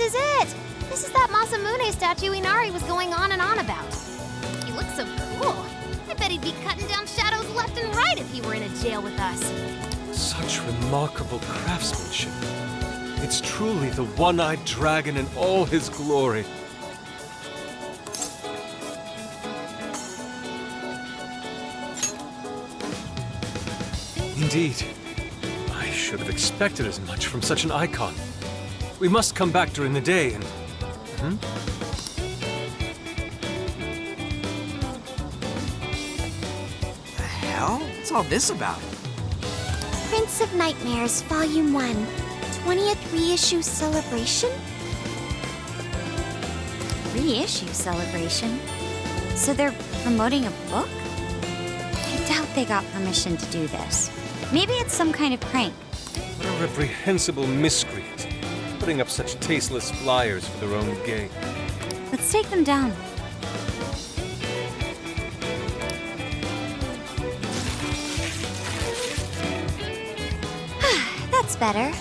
is it! This is that Masamune statue Inari was going on and on about. He looks so cool. I bet he'd be cutting down shadows left and right if he were in a jail with us. Such remarkable craftsmanship. It's truly the one-eyed dragon in all his glory. Indeed. I should have expected as much from such an icon. We must come back during the day and... The hell? What's all this about? Prince of Nightmares, Volume 1. 20th reissue celebration? Reissue celebration? So they're promoting a book? I doubt they got permission to do this. Maybe it's some kind of prank. What a reprehensible miscreant, putting up such tasteless flyers for their own gain. Let's take them down. That's better.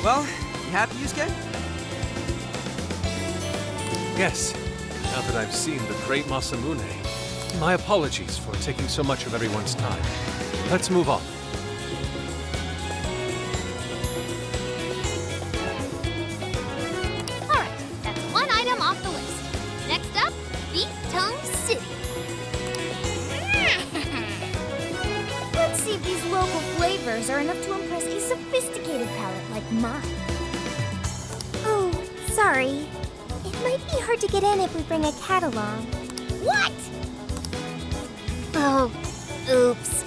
Well, you happy, Yusuke? Yes, now that I've seen the great Masamune, my apologies for taking so much of everyone's time. Let's move on. Alright, that's one item off the list. Next up, Beef Tongue City. Let's see if these local flavors are enough to impress a sophisticated palate like mine. Oh, sorry. It might be hard to get in if we bring a cat along. What? Oh, oops.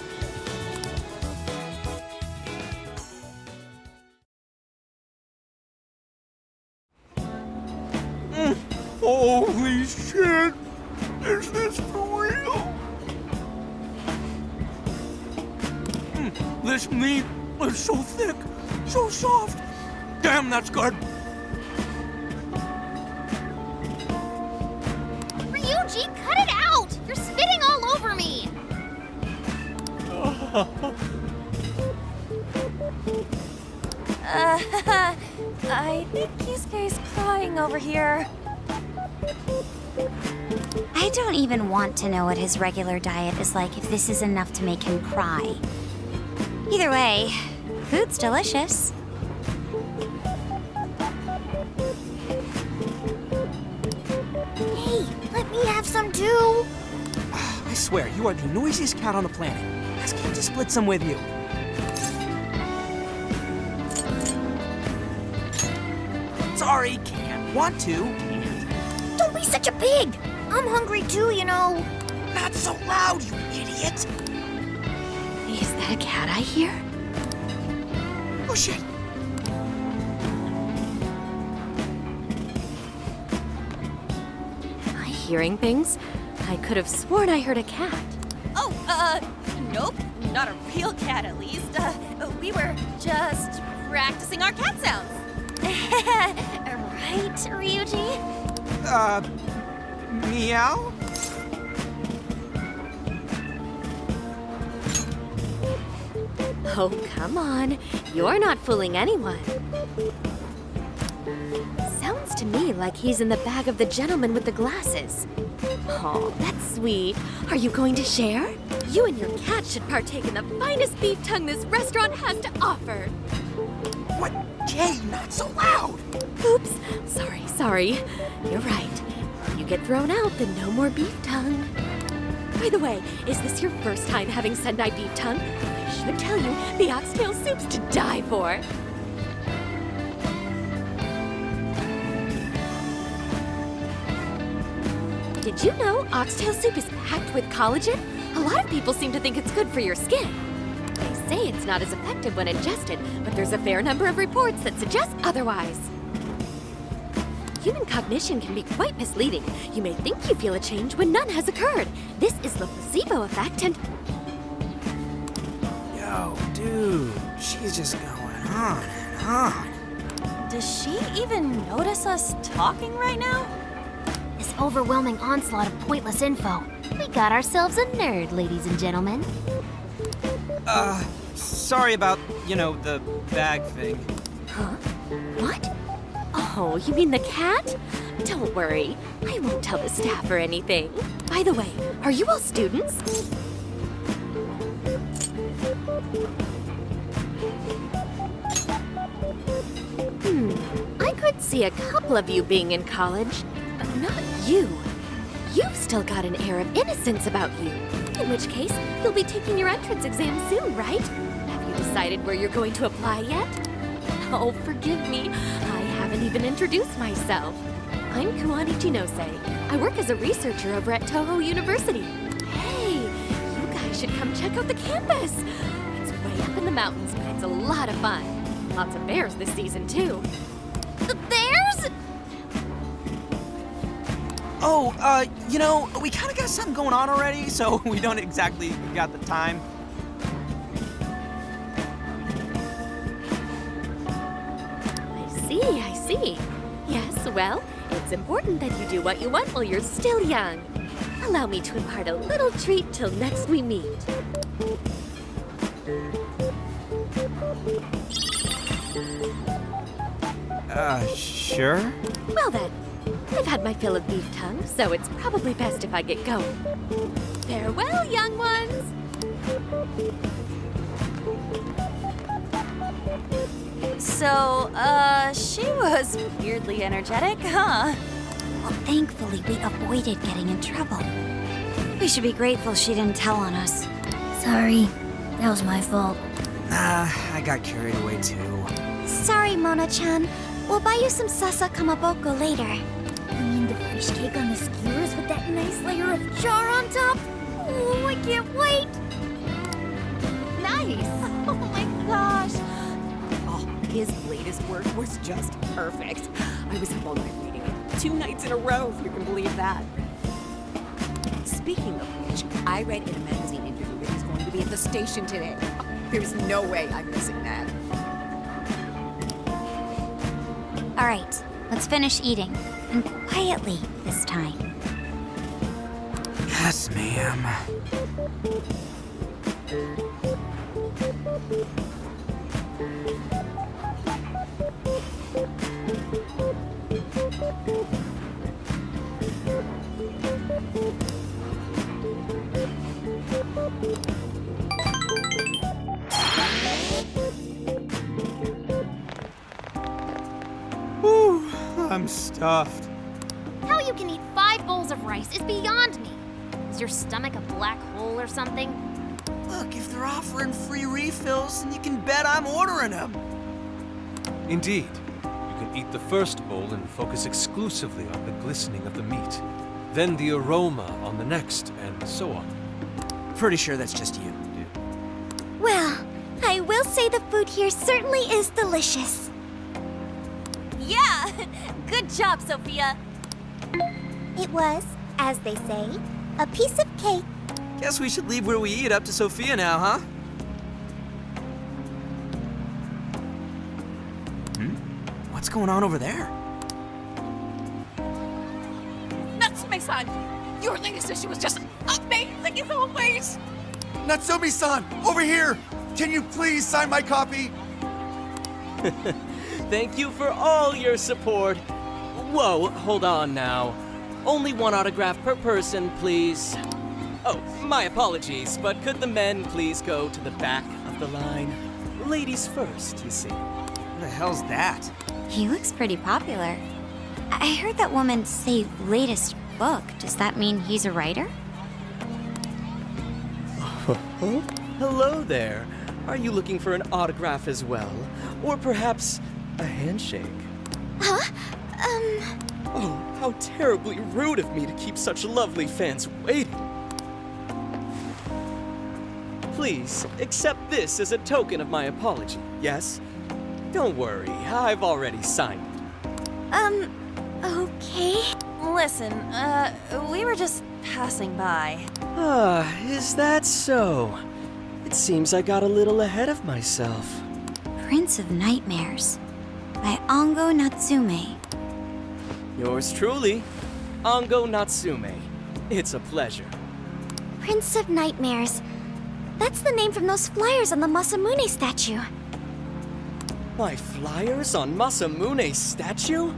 Holy shit! Is this for real? This meat is so thick, so soft. Damn, that's good. Ryuji, cut it out! You're spitting all over me! I think Yusuke's crying over here. I don't even want to know what his regular diet is like if this is enough to make him cry. Either way, food's delicious. Hey, let me have some too. I swear, you are the noisiest cat on the planet. Ask him to split some with you. Sorry, can't. Want to, can't. Don't be such a pig. I'm hungry too, you know. Not so loud, you idiot! Is that a cat I hear? Oh shit! Am I hearing things? I could have sworn I heard a cat. Oh, nope. Not a real cat, at least. We were just practicing our cat sounds. Right, Ryuji? Meow? Oh, come on. You're not fooling anyone. Sounds to me like he's in the bag of the gentleman with the glasses. Oh, that's sweet. Are you going to share? You and your cat should partake in the finest beef tongue this restaurant has to offer. What? Jay, not so loud! Oops. Sorry. You're right. If you get thrown out, then no more beef tongue. By the way, is this your first time having Sendai beef tongue? I should tell you, the oxtail soup's to die for. Did you know oxtail soup is packed with collagen? A lot of people seem to think it's good for your skin. They say it's not as effective when ingested, but there's a fair number of reports that suggest otherwise. Human cognition can be quite misleading. You may think you feel a change when none has occurred. This is the placebo effect and... Yo, dude, she's just going on and on. Does she even notice us talking right now? This overwhelming onslaught of pointless info. We got ourselves a nerd, ladies and gentlemen. sorry about, the bag thing. Huh? What? Oh, you mean the cat? Don't worry. I won't tell the staff or anything. By the way, are you all students? I could see a couple of you being in college, but not you. You've still got an air of innocence about you. In which case, you'll be taking your entrance exam soon, right? Have you decided where you're going to apply yet? Oh, forgive me. I haven't even introduced myself. I'm Kuani Chinose. I work as a researcher over at Toho University. Hey, you guys should come check out the campus. It's way up in the mountains, but it's a lot of fun. Lots of bears this season, too. The bears? Oh, we kind of got something going on already, so we don't exactly got the time. I see. Yes, well, it's important that you do what you want while you're still young. Allow me to impart a little treat till next we meet. Sure? Well then, I've had my fill of beef tongue, so it's probably best if I get going. Farewell, young ones! So, she was weirdly energetic, huh? Well, thankfully, we avoided getting in trouble. We should be grateful she didn't tell on us. Sorry, that was my fault. I got carried away too. Sorry, Mona-chan. We'll buy you some sasa kamaboko later. You mean the fish cake on the skewers with that nice layer of char on top? Oh, I can't wait! Nice! Oh my gosh! Oh, his latest work was just perfect. I was up all night reading it. 2 nights in a row, if you can believe that. Speaking of which, I read in a magazine interview that he's going to be at the station today. There's no way I'm missing that. All right, let's finish eating. And quietly this time. Yes, ma'am. Whew, I'm stuffed. How you can eat 5 bowls of rice is beyond me. Is your stomach a black hole or something? Look, if they're offering free refills, then you can bet I'm ordering them. Indeed. You can eat the first bowl and focus exclusively on the glistening of the meat. Then the aroma on the next, and so on. Pretty sure that's just you, dude. Well, I will say the food here certainly is delicious. Yeah! Good job, Sophia! It was, as they say, a piece of cake. Guess we should leave where we eat up to Sophia now, huh? What's going on over there? Natsume-san, your latest issue was just amazing as always. Natsumi-san, over here! Can you please sign my copy? Thank you for all your support. Whoa, hold on now. Only 1 autograph per person, please. Oh, my apologies, but could the men please go to the back of the line? Ladies first, you see. What the hell's that? He looks pretty popular. I heard that woman say latest book. Does that mean he's a writer? Hello there. Are you looking for an autograph as well? Or perhaps a handshake? Huh? Oh, how terribly rude of me to keep such lovely fans waiting. Please, accept this as a token of my apology, yes? Don't worry, I've already signed it. Okay. Listen, we were just passing by. Ah, is that so? It seems I got a little ahead of myself. Prince of Nightmares by Ango Natsume. Yours truly, Ango Natsume. It's a pleasure. Prince of Nightmares. That's the name from those flyers on the Masamune statue. My flyers on Masamune's statue?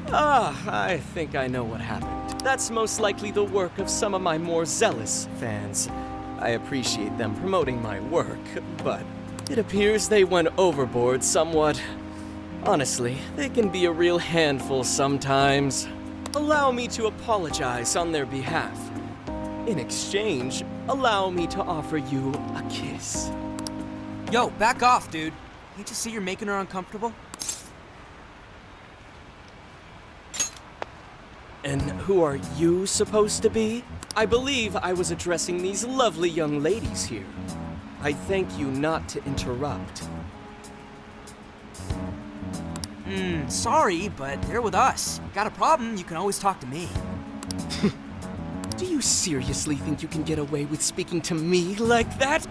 Ah, I think I know what happened. That's most likely the work of some of my more zealous fans. I appreciate them promoting my work, but it appears they went overboard somewhat. Honestly, they can be a real handful sometimes. Allow me to apologize on their behalf. In exchange, allow me to offer you a kiss. Yo, back off, dude. Can't you see you're making her uncomfortable? And who are you supposed to be? I believe I was addressing these lovely young ladies here. I thank you not to interrupt. Sorry, but they're with us. Got a problem, you can always talk to me. Do you seriously think you can get away with speaking to me like that?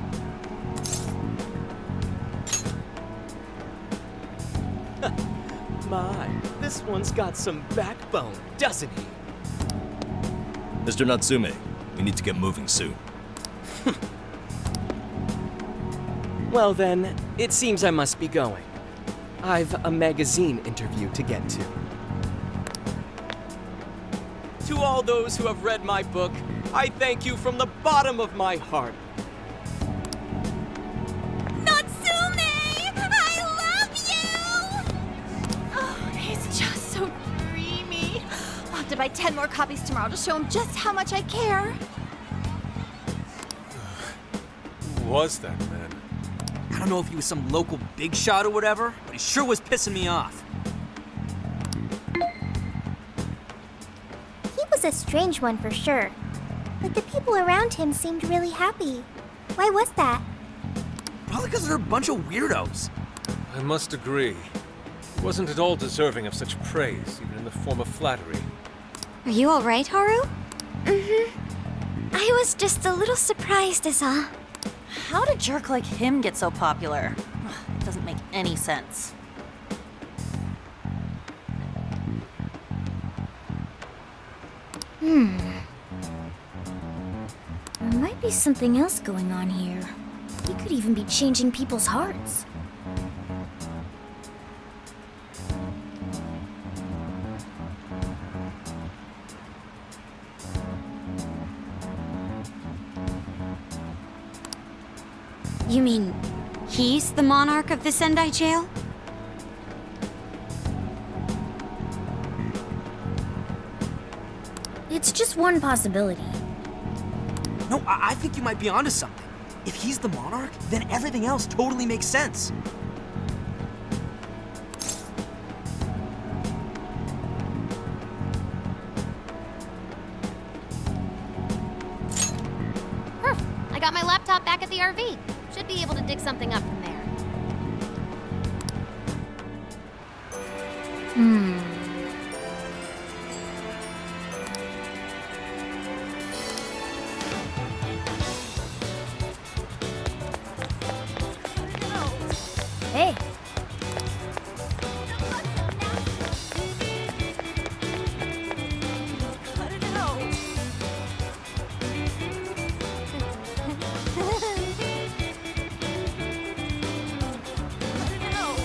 My, this one's got some backbone, doesn't he? Mr. Natsume, we need to get moving soon. Well then, it seems I must be going. I've a magazine interview to get to. To all those who have read my book, I thank you from the bottom of my heart. Natsume! I love you! Oh, he's just so dreamy. I'll have to buy 10 more copies tomorrow to show him just how much I care. Who was that man? I don't know if he was some local big shot or whatever, but he sure was pissing me off. He was a strange one for sure. But the people around him seemed really happy. Why was that? Probably because they're a bunch of weirdos. I must agree. He wasn't at all deserving of such praise, even in the form of flattery. Are you all right, Haru? I was just a little surprised is all. How did a jerk like him get so popular? It doesn't make any sense. There might be something else going on here. He could even be changing people's hearts. You mean he's the monarch of the Sendai jail? It's just one possibility. No, I think you might be onto something. If he's the monarch, then everything else totally makes sense. I got my laptop back at the RV. Should be able to dig something up from there. Hey, Cut it out. Cut it out.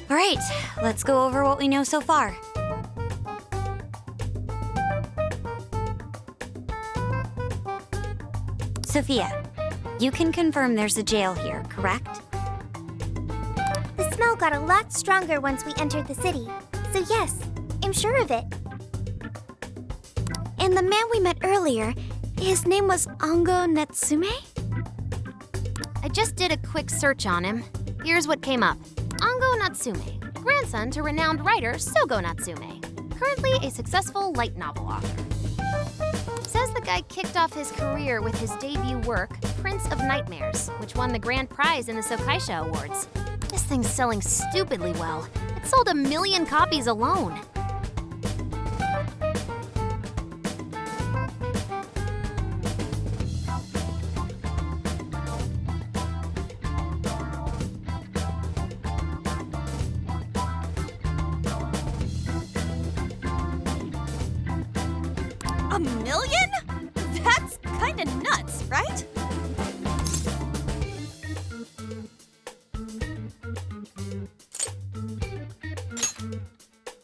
All right, let's go over what we know so far. Sophia, you can confirm there's a jail here, correct? The smell got a lot stronger once we entered the city. So yes, I'm sure of it. And the man we met earlier, his name was Ango Natsume? I just did a quick search on him. Here's what came up. Ango Natsume, grandson to renowned writer Sogo Natsume, currently a successful light novel author. Says the guy kicked off his career with his debut work, Prince of Nightmares, which won the grand prize in the Sokaisha Awards. This thing's selling stupidly well. It sold 1 million copies alone. A million? That's kinda nuts, right?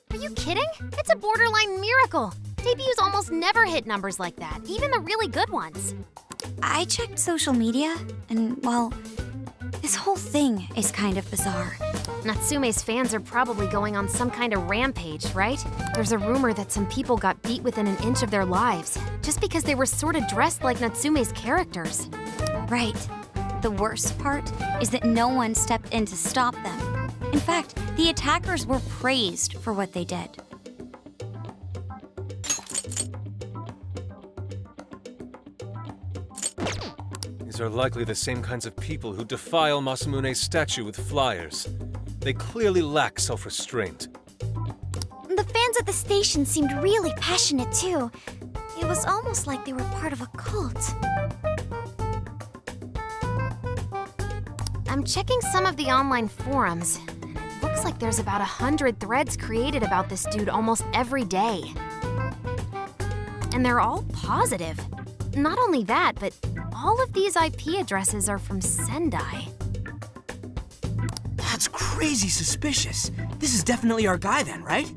Are you kidding? It's a borderline miracle. Debuts almost never hit numbers like that, even the really good ones. I checked social media, and, well, this whole thing is kind of bizarre. Natsume's fans are probably going on some kind of rampage, right? There's a rumor that some people got beat within an inch of their lives, just because they were sort of dressed like Natsume's characters. Right. The worst part is that no one stepped in to stop them. In fact, the attackers were praised for what they did. These are likely the same kinds of people who defile Masamune's statue with flyers. They clearly lack self-restraint. The fans at the station seemed really passionate too. It was almost like they were part of a cult. I'm checking some of the online forums, and it looks like there's about 100 threads created about this dude almost every day. And they're all positive. Not only that, but all of these IP addresses are from Sendai. That's crazy suspicious. This is definitely our guy then, right?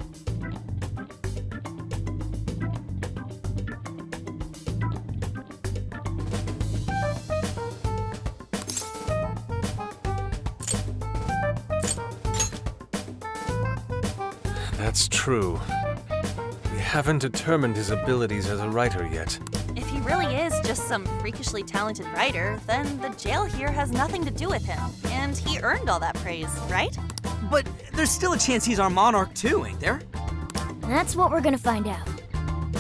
That's true. We haven't determined his abilities as a writer yet. If he really is just some freakishly talented writer, then the jail here has nothing to do with him. And he earned all that praise, right? But there's still a chance he's our monarch too, ain't there? That's what we're gonna find out.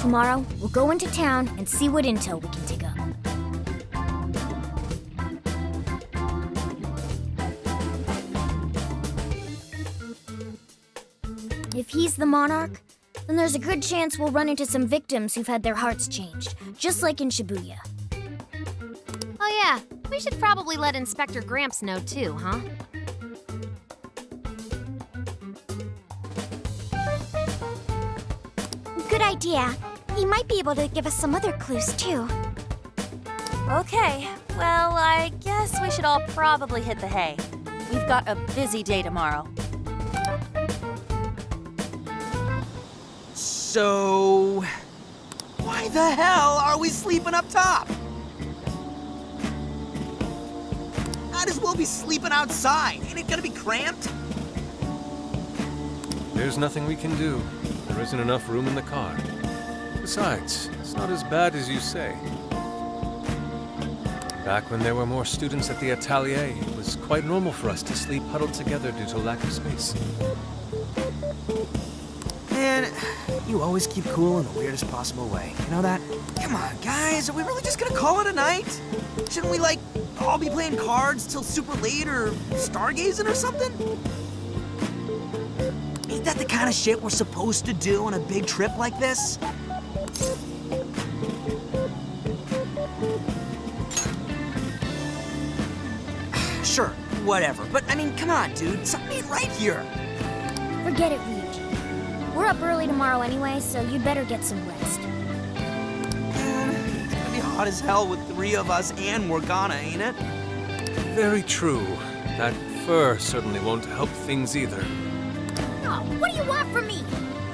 Tomorrow, we'll go into town and see what intel we can dig up. If he's the monarch, then there's a good chance we'll run into some victims who've had their hearts changed, just like in Shibuya. Oh yeah, we should probably let Inspector Gramps know too, huh? Good idea. He might be able to give us some other clues too. Okay, well, I guess we should all probably hit the hay. We've got a busy day tomorrow. So, why the hell are we sleeping up top? Might as well be sleeping outside. Ain't it gonna be cramped? There's nothing we can do. There isn't enough room in the car. Besides, it's not as bad as you say. Back when there were more students at the atelier, it was quite normal for us to sleep huddled together due to lack of space. Man, you always keep cool in the weirdest possible way. You know that? Come on, guys, are we really just gonna call it a night? Shouldn't we, like, all be playing cards till super late or stargazing or something? Ain't that the kind of shit we're supposed to do on a big trip like this? Sure, whatever, but I mean, come on, dude, something ain't right here. Forget it, Ryuji. We're up early tomorrow anyway, so you'd better get some rest. It's gonna be hot as hell with 3 of us and Morgana, ain't it? Very true. That fur certainly won't help things either. Oh, what do you want from me?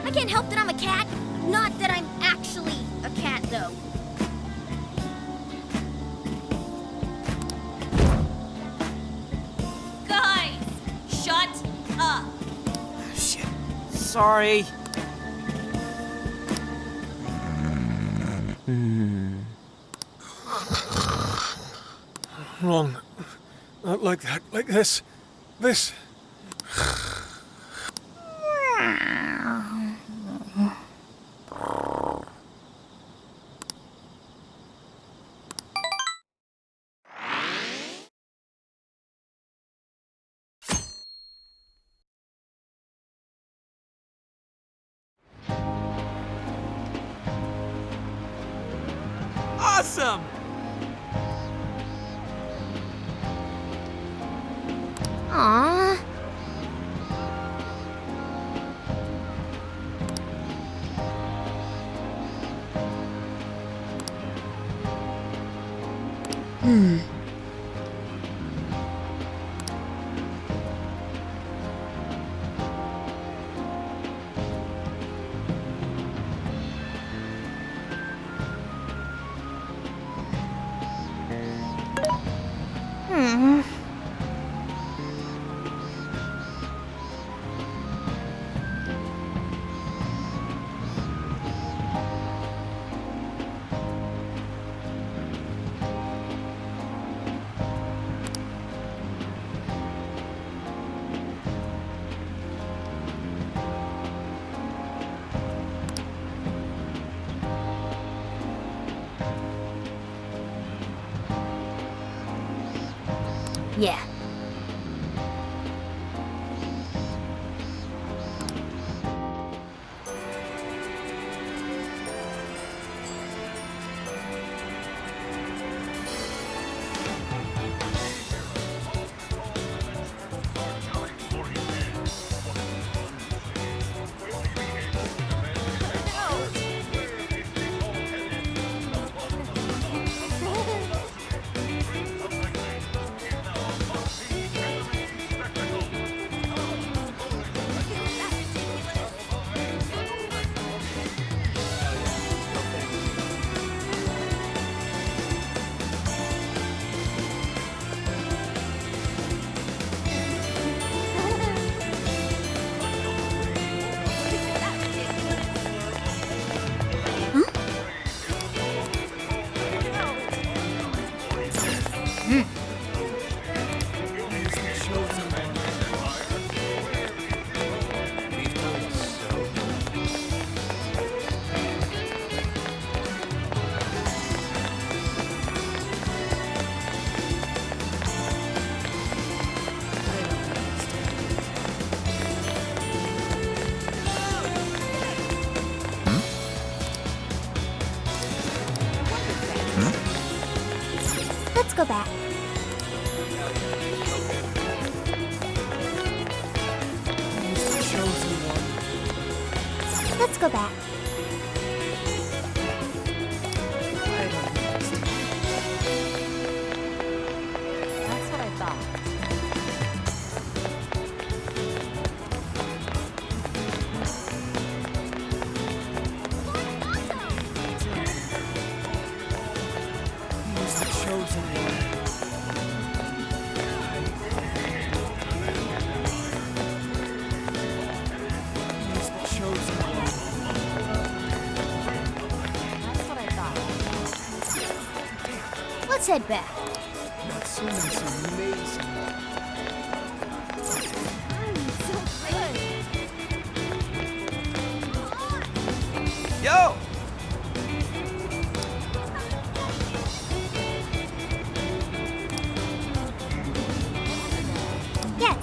I can't help that I'm a cat. Not that I'm actually a cat, though. Guys, shut up. Shit. Sorry. Wrong. Not like that. Like this. This. Awesome! Aww. Yeah. Let's go back. Let's go back. That's what I thought. That's what I thought. Let's head back. Yo! Yes.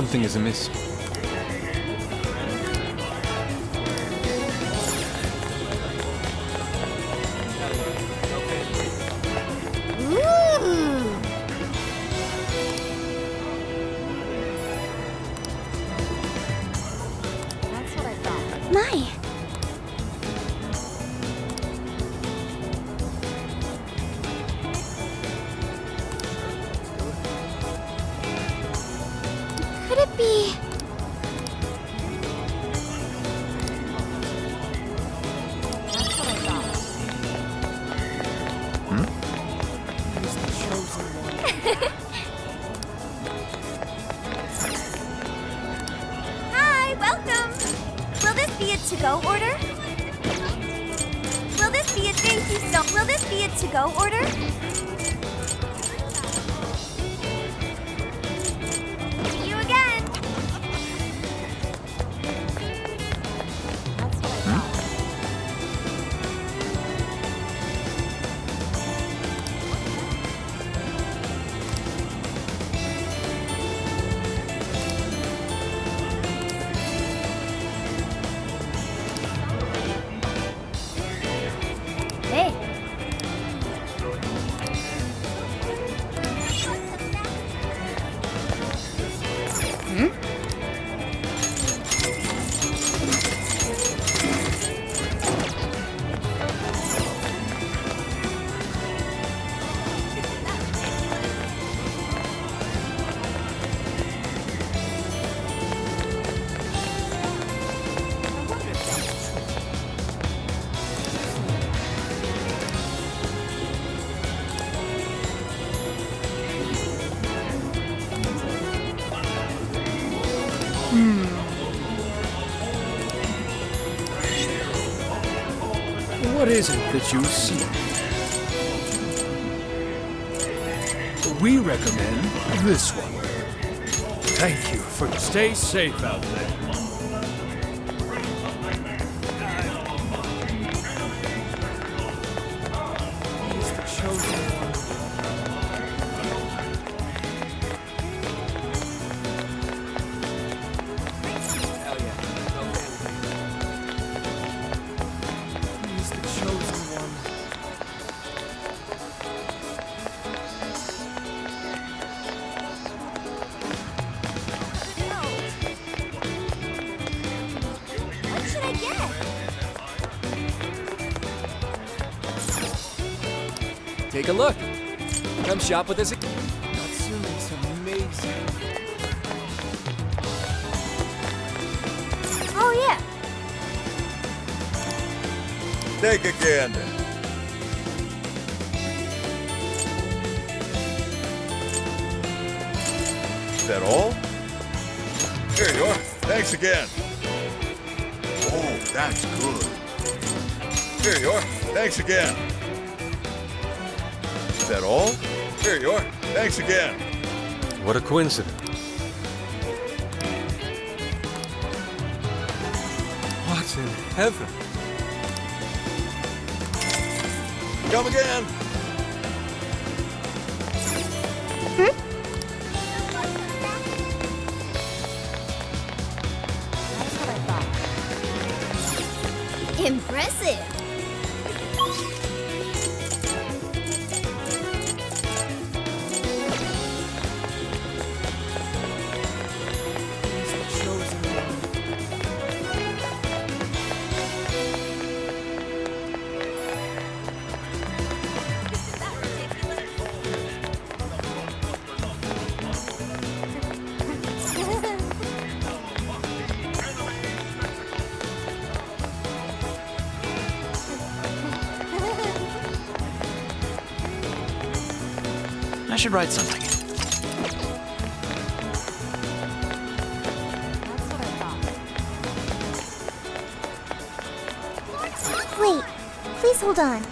Something is amiss. That's what I thought. My. Could it be? That's what I thought. Hi, welcome. Will this be a to-go order? Will this be a thank you so? Will this be a to-go order? See you again. That's what I thought. Hey. What is it that you see? We recommend this one. Thank you for stay safe out there. He's the chosen one. Hell yeah. He's the chosen one. What should I get? Take a look. Come shop with us. Natsume's amazing. Oh yeah. Take a gander. Is that all? Here you are. Thanks again. Oh, that's good. Here you are. Thanks again. Is that all? Here you are. Thanks again. What a coincidence. What in heaven? Come again. That's what I thought. Impressive. He's the chosen one. I should write something. That's what I thought. Wait, please hold on.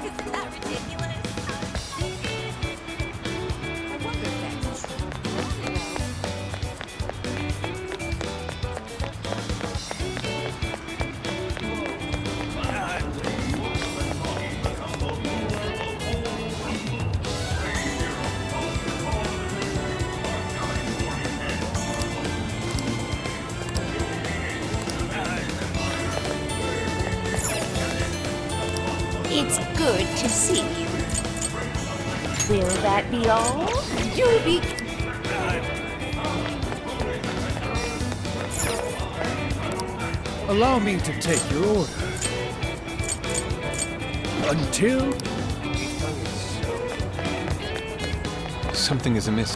Isn't that ridiculous? I wonder if that's It's good to see you. Will that be all? You'll be... Allow me to take your order. Until Something is amiss.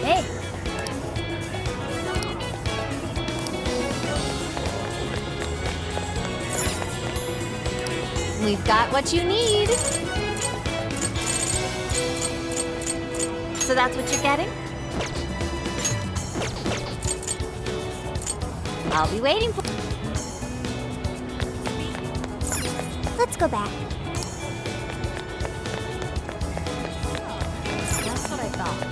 Hey, We've got what you need. So that's what you're getting? I'll be waiting for... let's go back. That's what I thought.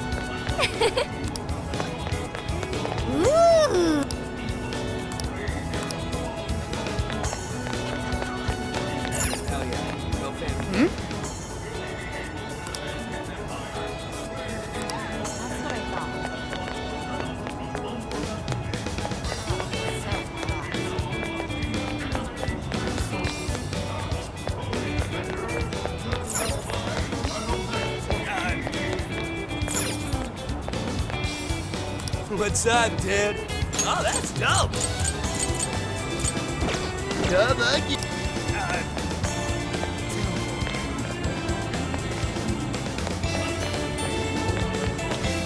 Ooh! That's what I thought. What's up, dude? Oh, that's dope.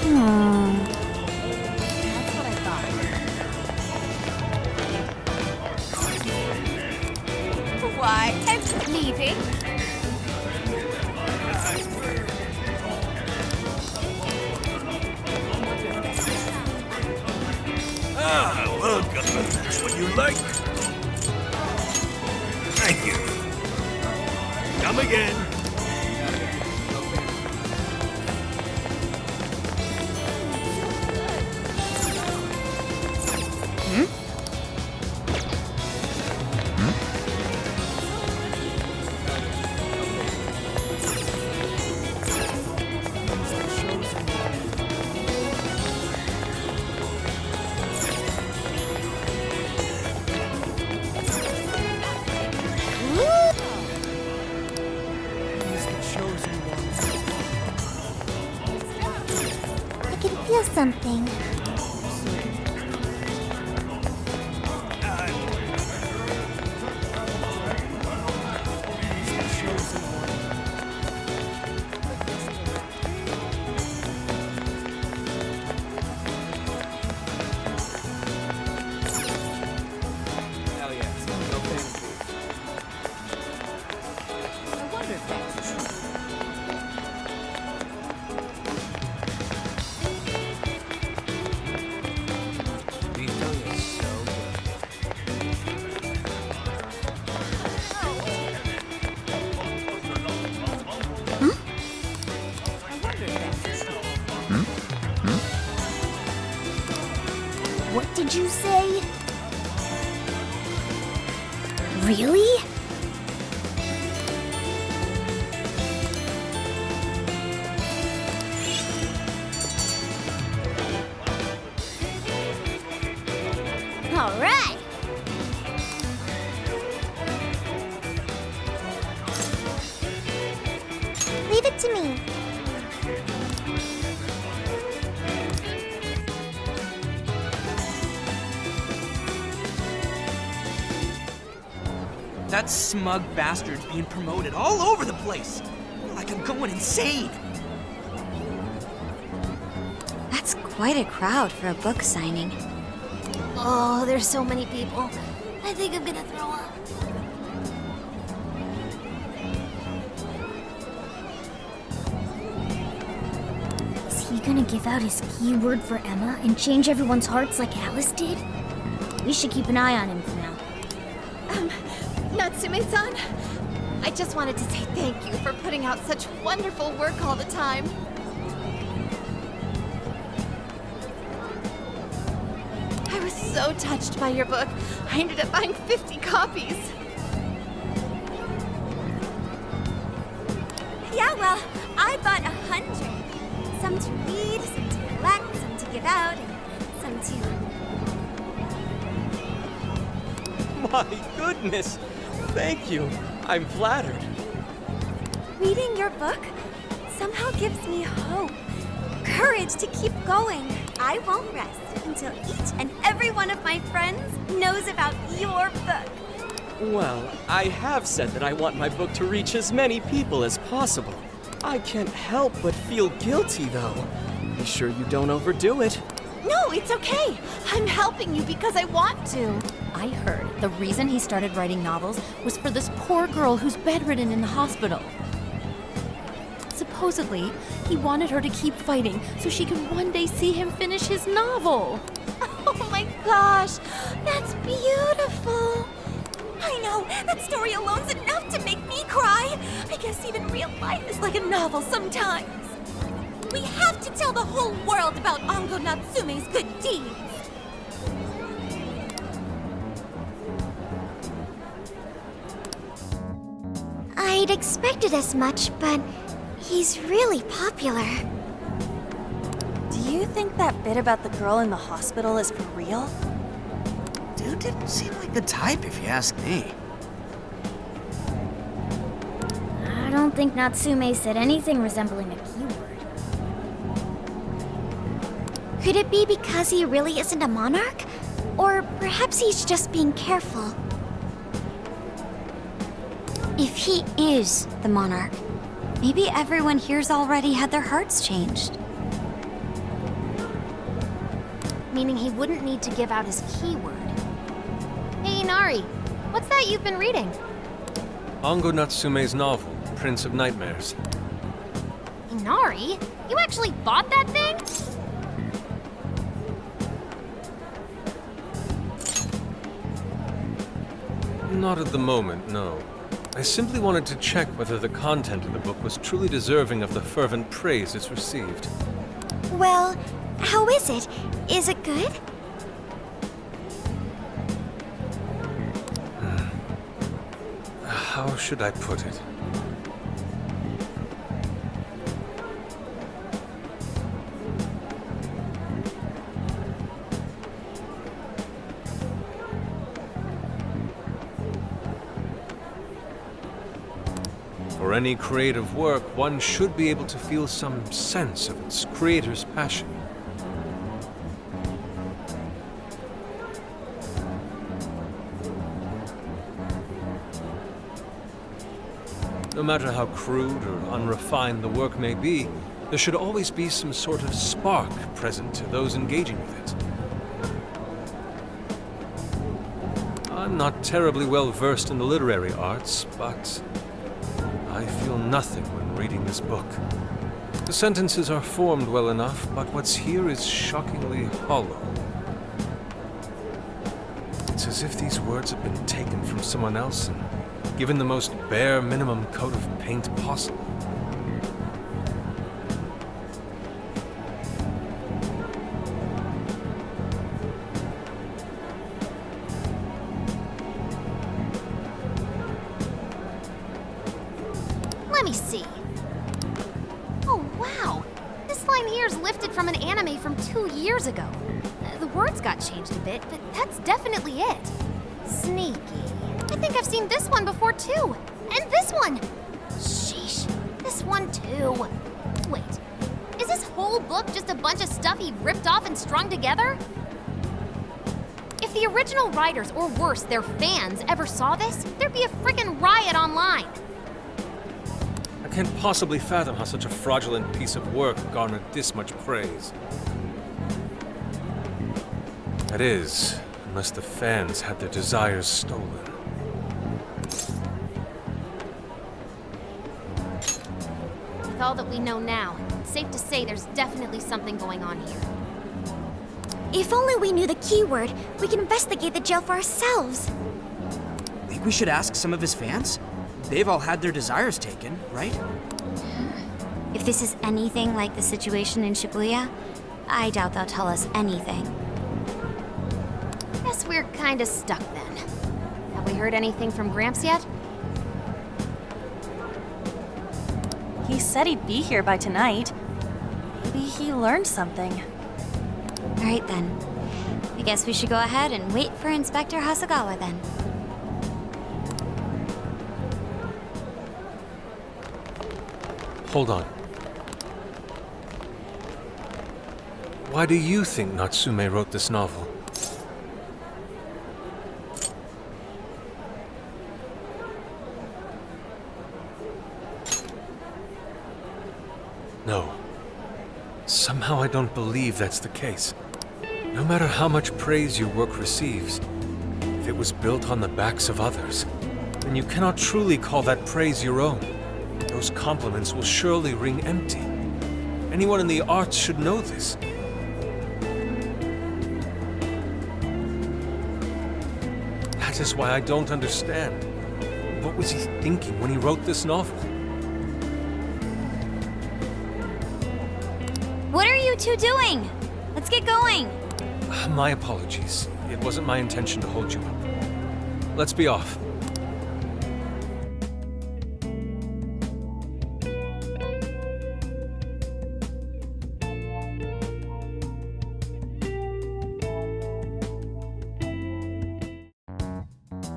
Come on, That's what I thought. Why, I'm leaving. ah, welcome. That's what you like. Thank you. Come again. I can feel something. What did you say? Really? All right. Leave it to me. That smug bastard's being promoted all over the place. Like I'm going insane. That's quite a crowd for a book signing. Oh, there's so many people. I think I'm gonna throw up. Is he gonna give out his keyword for Emma and change everyone's hearts like Alice did? We should keep an eye on him for now. Natsume-san, I just wanted to say thank you for putting out such wonderful work all the time. I was so touched by your book. I ended up buying 50 copies. Yeah, well, I bought 100. Some to read, some to collect, some to give out, and some to... My goodness! Thank you. I'm flattered. Reading your book somehow gives me hope, courage to keep going. I won't rest until each and every one of my friends knows about your book. Well, I have said that I want my book to reach as many people as possible. I can't help but feel guilty, though. Be sure you don't overdo it. No, it's okay. I'm helping you because I want to. I heard the reason he started writing novels was for this poor girl who's bedridden in the hospital. Supposedly, he wanted her to keep fighting so she could one day see him finish his novel. Oh my gosh, that's beautiful. I know, that story alone's enough to make me cry. I guess even real life is like a novel sometimes. We have to tell the whole world about Ango Natsume's good deeds. I'd expected as much, but he's really popular. Do you think that bit about the girl in the hospital is for real? Dude didn't seem like the type, if you ask me. I don't think Natsume said anything resembling a keyword. Could it be because he really isn't a monarch? Or perhaps he's just being careful? If he is the monarch, maybe everyone here's already had their hearts changed. Meaning he wouldn't need to give out his keyword. Hey, Inari, what's that you've been reading? Ango Natsume's novel, Prince of Nightmares. Inari? You actually bought that thing? Not at the moment, no. I simply wanted to check whether the content of the book was truly deserving of the fervent praise it's received. Well, how is it? Is it good? How should I put it? For any creative work, one should be able to feel some sense of its creator's passion. No matter how crude or unrefined the work may be, there should always be some sort of spark present to those engaging with it. I'm not terribly well versed in the literary arts, but I feel nothing when reading this book. The sentences are formed well enough, but what's here is shockingly hollow. It's as if these words have been taken from someone else and given the most bare minimum coat of paint possible. Let me see. Oh, wow. This line here is lifted from an anime from 2 years ago. The words got changed a bit, but that's definitely it. Sneaky. I think I've seen this one before, too. And this one. Sheesh. This one, too. Wait. Is this whole book just a bunch of stuff he ripped off and strung together? If the original writers, or worse, their fans, ever saw this, there'd be a frickin' riot online. I can't possibly fathom how such a fraudulent piece of work garnered this much praise. That is, unless the fans had their desires stolen. With all that we know now, it's safe to say there's definitely something going on here. If only we knew the keyword, we can investigate the jail for ourselves. Think we should ask some of his fans? They've all had their desires taken, right? If this is anything like the situation in Shibuya, I doubt they'll tell us anything. we're kinda stuck then. Have we heard anything from Gramps yet? He said he'd be here by tonight. Maybe he learned something. All right then. I guess we should go ahead and wait for Inspector Hasagawa then. Hold on. Why do you think Natsume wrote this novel? No. Somehow I don't believe that's the case. No matter how much praise your work receives, if it was built on the backs of others, then you cannot truly call that praise your own. Those compliments will surely ring empty. Anyone in the arts should know this. That is why I don't understand. What was he thinking when he wrote this novel? What are you two doing? Let's get going. My apologies. It wasn't my intention to hold you up. Let's be off.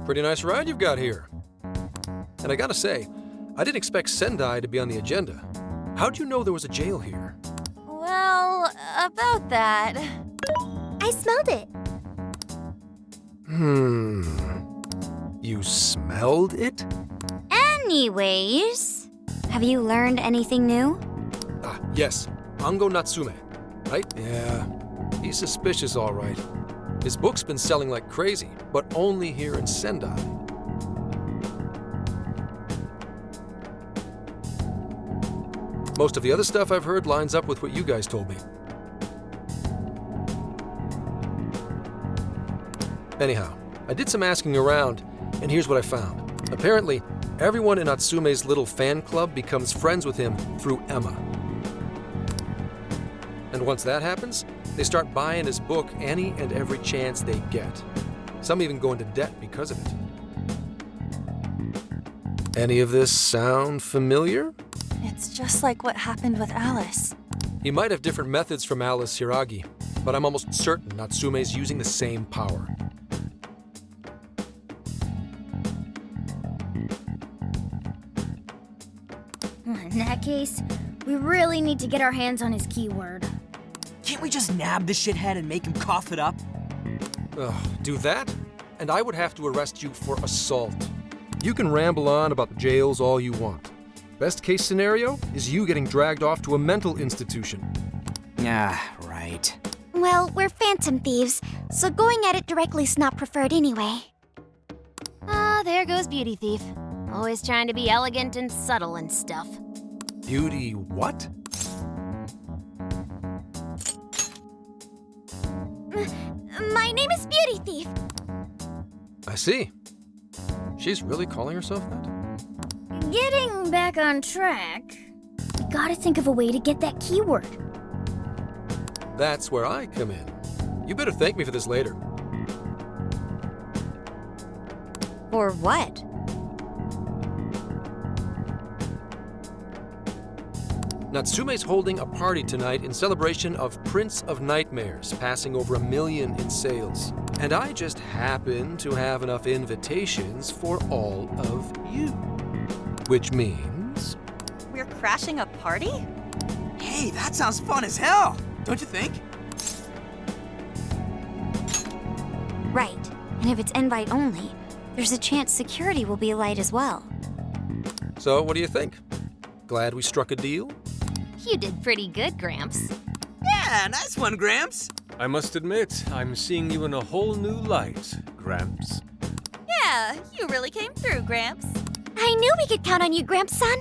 Pretty nice ride you've got here. And I gotta say, I didn't expect Sendai to be on the agenda. How'd you know there was a jail here? Well, about that. I smelled it. You smelled it? Anyways, have you learned anything new? Ah, yes. Ango Natsume. Right? Yeah. He's suspicious, all right. His book's been selling like crazy, but only here in Sendai. Most of the other stuff I've heard lines up with what you guys told me. Anyhow, I did some asking around, and here's what I found. Apparently, everyone in Natsume's little fan club becomes friends with him through Emma. And once that happens, they start buying his book any and every chance they get. Some even go into debt because of it. Any of this sound familiar? It's just like what happened with Alice. He might have different methods from Alice Hiragi, but I'm almost certain Natsume's using the same power. In that case, we really need to get our hands on his keyword. Can't we just nab the shithead and make him cough it up? Ugh, do that? And I would have to arrest you for assault. You can ramble on about the jails all you want. Best case scenario is you getting dragged off to a mental institution. Ah, right. Well, we're phantom thieves, so going at it directly's not preferred anyway. Ah, there goes Beauty Thief. Always trying to be elegant and subtle and stuff. Beauty what? My name is Beauty Thief. I see. She's really calling herself that? Getting back on track, we gotta think of a way to get that keyword. That's where I come in. You better thank me for this later. Or what? Natsume's holding a party tonight in celebration of Prince of Nightmares, passing over 1 million in sales. And I just happen to have enough invitations for all of you. Which means... We're crashing a party? Hey, that sounds fun as hell, don't you think? Right. And if it's invite only, there's a chance security will be light as well. So, what do you think? Glad we struck a deal? You did pretty good, Gramps. Yeah, nice one, Gramps. I must admit, I'm seeing you in a whole new light, Gramps. Yeah, you really came through, Gramps. I knew we could count on you, Gramps-son.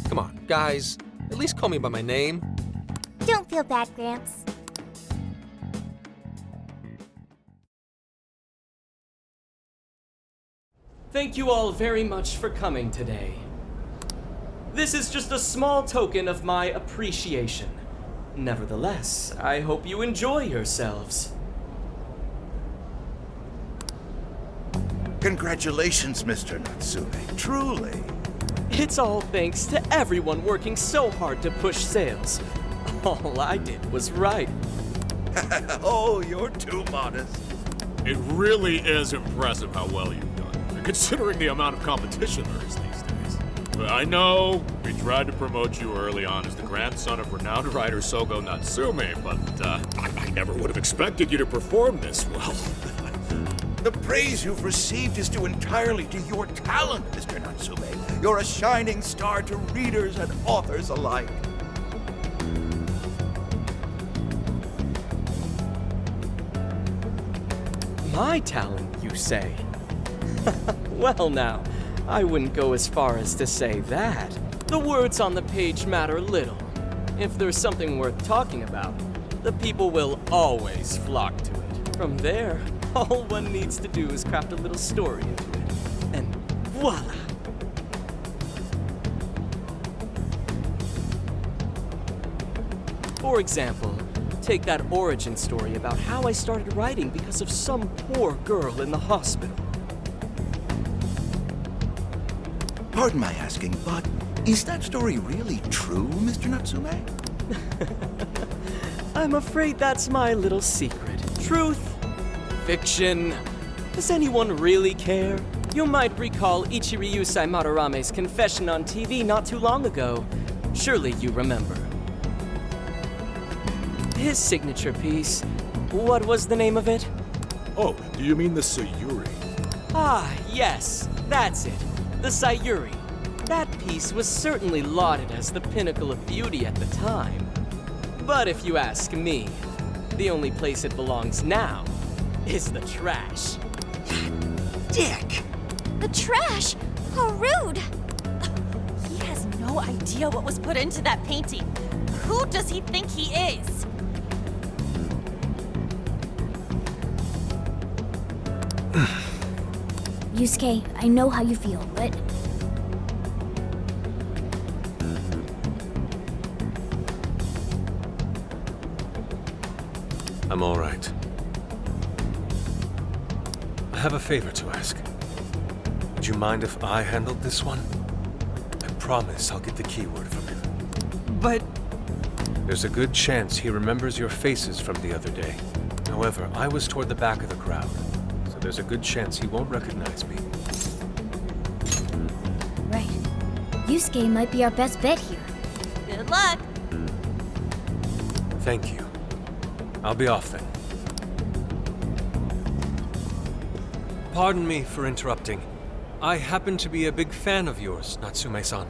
Come on, guys. At least call me by my name. Don't feel bad, Gramps. Thank you all very much for coming today. This is just a small token of my appreciation. Nevertheless, I hope you enjoy yourselves. Congratulations, Mr. Natsume. Truly. It's all thanks to everyone working so hard to push sales. All I did was write. Oh, you're too modest. It really is impressive how well you've done, considering the amount of competition there is these days. But I know we tried to promote you early on as the grandson of renowned writer Sogo Natsume, but I never would have expected you to perform this well. The praise you've received is due entirely to your talent, Mr. Natsume. You're a shining star to readers and authors alike. My talent, you say? Well now, I wouldn't go as far as to say that. The words on the page matter little. If there's something worth talking about, the people will always flock to it. From there, all one needs to do is craft a little story into it. And voila! For example, take that origin story about how I started writing because of some poor girl in the hospital. Pardon my asking, but is that story really true, Mr. Natsume? I'm afraid that's my little secret. Truth, fiction. Does anyone really care? You might recall Ichiryusai Madarame's confession on TV not too long ago. Surely you remember. His signature piece. What was the name of it? Oh, do you mean the Sayuri? Ah, yes, that's it. The Sayuri. That piece was certainly lauded as the pinnacle of beauty at the time. But if you ask me, the only place it belongs now is the trash. Dick! The trash? How rude! He has no idea what was put into that painting. Who does he think he is? Yusuke, I know how you feel, but... I'm all right. I have a favor to ask. Would you mind if I handled this one? I promise I'll get the keyword from him. But... There's a good chance he remembers your faces from the other day. However, I was toward the back of the crowd, so there's a good chance he won't recognize me. Right. Yusuke might be our best bet here. Good luck. Thank you. I'll be off then. Pardon me for interrupting. I happen to be a big fan of yours, Natsume-san.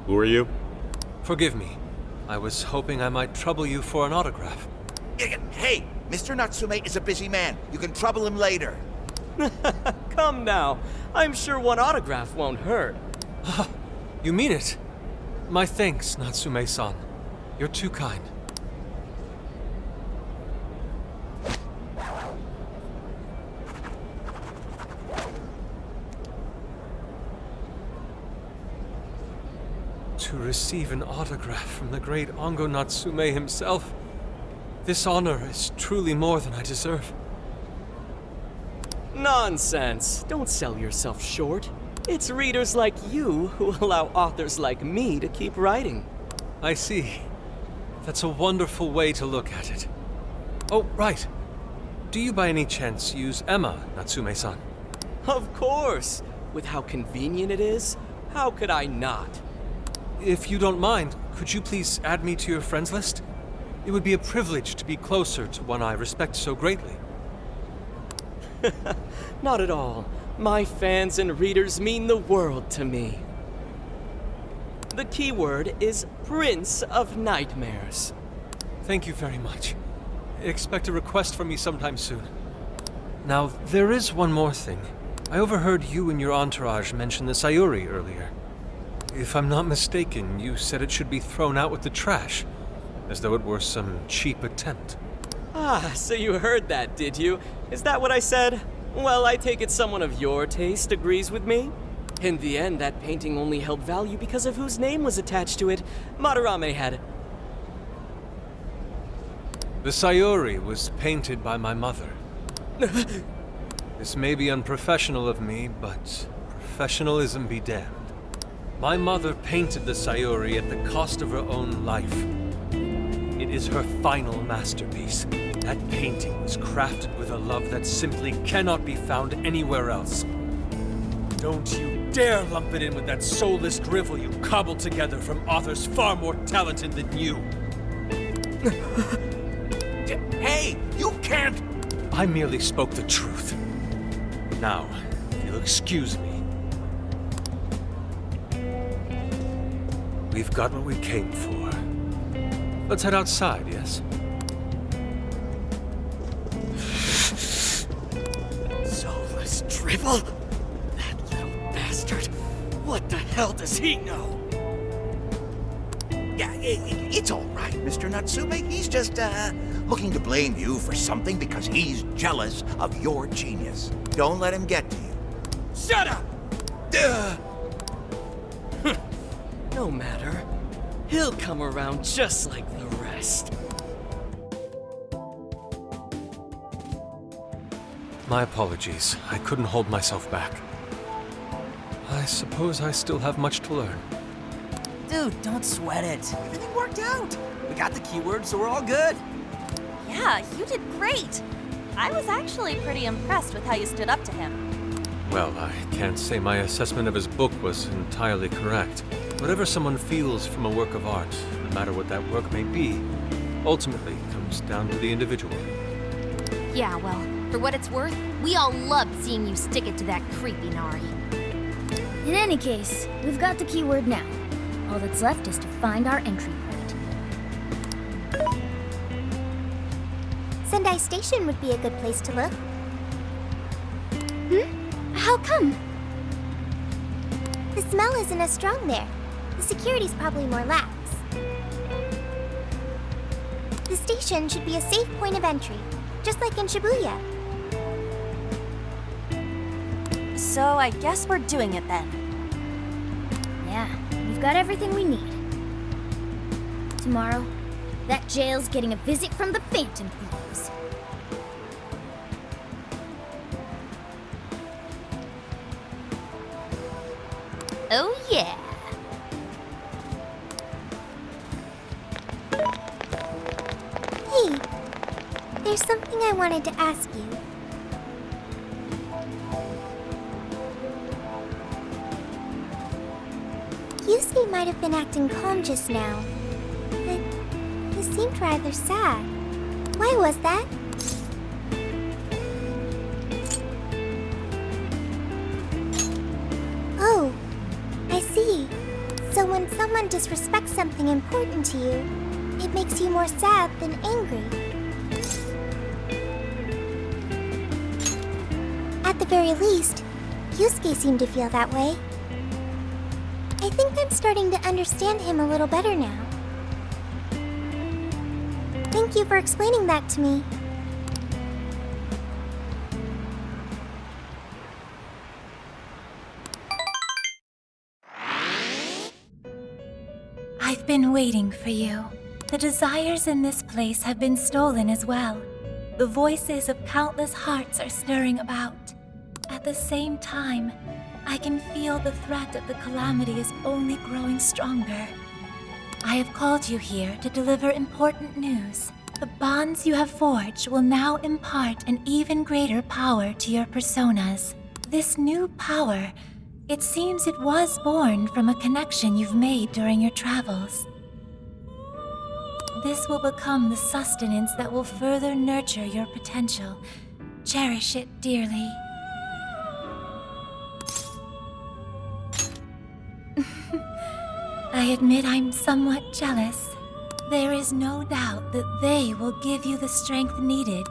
Who are you? Forgive me. I was hoping I might trouble you for an autograph. Hey, Mr. Natsume is a busy man. You can trouble him later. Come now. I'm sure one autograph won't hurt. You mean it? My thanks, Natsume-san. You're too kind. To receive an autograph from the great Ongo Natsume himself, this honor is truly more than I deserve. Nonsense. Don't sell yourself short. It's readers like you who allow authors like me to keep writing. I see. That's a wonderful way to look at it. Oh, right. Do you by any chance use Emma, Natsume-san? Of course. With how convenient it is, how could I not? If you don't mind, could you please add me to your friends list? It would be a privilege to be closer to one I respect so greatly. Not at all. My fans and readers mean the world to me. The keyword is Prince of Nightmares. Thank you very much. Expect a request from me sometime soon. Now, there is one more thing. I overheard you and your entourage mention the Sayuri earlier. If I'm not mistaken, you said it should be thrown out with the trash, as though it were some cheap attempt. Ah, so you heard that, did you? Is that what I said? Well, I take it someone of your taste agrees with me. In the end, that painting only held value because of whose name was attached to it. Madarame had... The Sayuri was painted by my mother. This may be unprofessional of me, but professionalism be damned. My mother painted the Sayuri at the cost of her own life. It is her final masterpiece. That painting was crafted with a love that simply cannot be found anywhere else. Don't you dare lump it in with that soulless drivel you cobbled together from authors far more talented than you. Hey, you can't! I merely spoke the truth. Now, if you'll excuse me. We've got what we came for. Let's head outside, yes? Soulless drivel? That little bastard. What the hell does he know? Yeah, it's all right, Mr. Natsume. He's just, looking to blame you for something because he's jealous of your genius. Don't let him get to you. Shut up! No matter. He'll come around just like the rest. My apologies. I couldn't hold myself back. I suppose I still have much to learn. Dude, don't sweat it. Everything worked out. We got the keywords, so we're all good. Yeah, you did great. I was actually pretty impressed with how you stood up to him. Well, I can't say my assessment of his book was entirely correct. Whatever someone feels from a work of art, no matter what that work may be, ultimately comes down to the individual. Yeah, well, for what it's worth, we all loved seeing you stick it to that creepy Nari. In any case, we've got the keyword now. All that's left is to find our entry point. Sendai Station would be a good place to look. How come? The smell isn't as strong there. The security's probably more lax. The station should be a safe point of entry, just like in Shibuya. So I guess we're doing it then. Yeah, we've got everything we need. Tomorrow, that jail's getting a visit from the Phantom Thieves. Oh yeah! Hey, there's something I wanted to ask you. Yusuke might have been acting calm just now, but he seemed rather sad. Why was that? Oh, I see. So when someone disrespects something important to you, it makes you more sad than angry. At the very least, Yusuke seemed to feel that way. I think I'm starting to understand him a little better now. Thank you for explaining that to me. I've been waiting for you. The desires in this place have been stolen as well. The voices of countless hearts are stirring about. At the same time, I can feel the threat of the calamity is only growing stronger. I have called you here to deliver important news. The bonds you have forged will now impart an even greater power to your personas. This new power, it seems it was born from a connection you've made during your travels. This will become the sustenance that will further nurture your potential. Cherish it dearly. I admit I'm somewhat jealous. There is no doubt that they will give you the strength needed.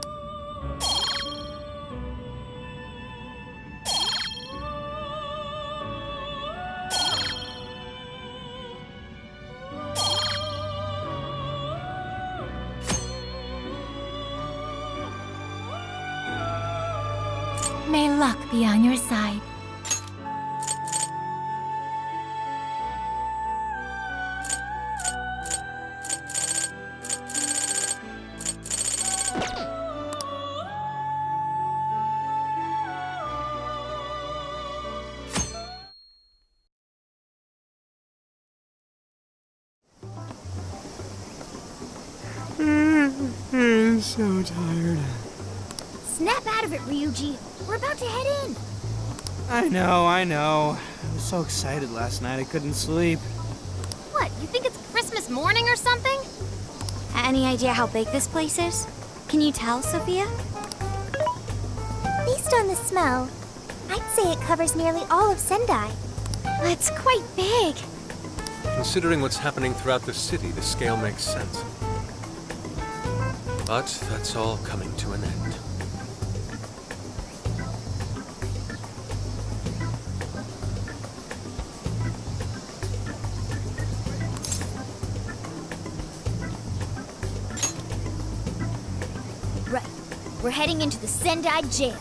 May luck be on your side. so tired. Snap out of it, Ryuji. We're about to head in. I know. I was so excited last night I couldn't sleep. What, you think it's Christmas morning or something? Any idea how big this place is? Can you tell, Sophia? Based on the smell, I'd say it covers nearly all of Sendai. It's quite big. Considering what's happening throughout the city, the scale makes sense. But that's all coming to an end. Right. We're heading into the Sendai jail.